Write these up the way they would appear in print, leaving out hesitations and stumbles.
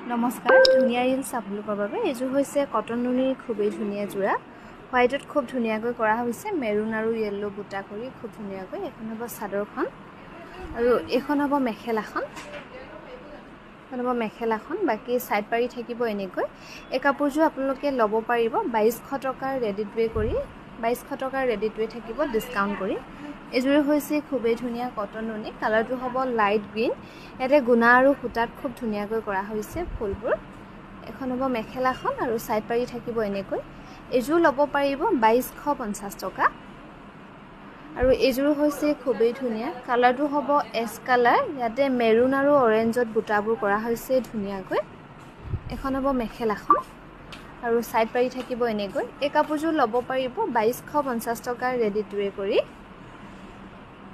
নমস্কাৰ ধুনিয়া ৰিলছ আপোনালোকৰ বাবে এযোৰ হৈছে কটন নুনিৰ খুবেই ধুনিয়া যোৰা হোৱাইটত খুব ধুনিয়াকৈ কৰা হৈছে মেৰুন আৰু ইয়েলো বুটা কৰি খুব ধুনিয়াকৈ এখন হ'ব চাদৰখন আৰু এখন হ'ব মেখেলাখন বাকি সাইড পাৰি থাকিব এনেকৈ এই কাপোৰযোৰ আপোনালোকে ল'ব পাৰিব 2200 টকাৰ ৰেডি টু ৱে কৰি 2200 টকাৰ ৰেডি টু ৱে থাকিব ডিসকাউন্ট কৰি এযোৰ হৈছে খুবেই ধুনিয়া কটন নুনি কালাৰটো হ'ব লাইট গ্ৰীন ইয়াতে গুণা আৰু সুতাত খুব ধুনিয়াকৈ কৰা হৈছে ফুলবোৰ এখন হ'ব মেখেলাখন আৰু সাইড পাৰি থাকিব এনেকৈ এযোৰ ল'ব পাৰিব 2250 টকা আৰু এযোৰ হৈছে খুবেই ধুনিয়া কালাৰটো হ'ব এছ কালাৰ ইয়াতে মেৰুন আৰু অৰেঞ্জত বুটাবোৰ কৰা হৈছে ধুনিয়াকৈ এখন হ'ব মেখেলাখন আৰু সাইড পাৰি থাকিব এনেকৈ এই কাপোৰযোৰ ল'ব পাৰিব 2250 টকাৰ ৰেডি টু ৱে কৰি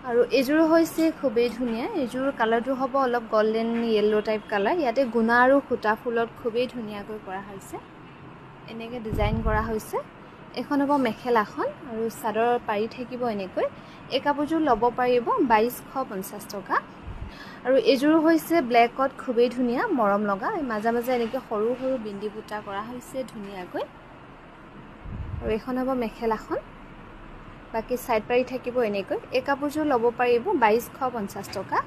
আৰু এযোৰ হৈছে খুবেই ধুনিয়া এযোৰ কালাৰটো হ'ব অলপ গোল্ডেন ইয়েলো টাইপ কালাৰ ইয়াতে গুণা আৰু সুতা ফুলত খুবেই ধুনিয়াকৈ কৰা হৈছে এনেকৈ ডিজাইন কৰা হৈছে এখন হ'ব মেখেলাখন আৰু চাদৰ পাৰি থাকিব এনেকৈ এই কাপোৰযোৰ ল'ব পাৰিব 2250 টকা আৰু এযোৰ হৈছে ব্ল্যাকত খুবেই ধুনিয়া মৰম লগা মাজে মাজে এনেকৈ সৰু সৰু বিন্দি বুটা কৰা হৈছে ধুনিয়াকৈ আৰু এখন হ'ব মেখেলাখন বাকি সাইড পাৰি থাকিব এনেকৈ এই কাপোৰযোৰ ল'ব পাৰিব 2250 টকা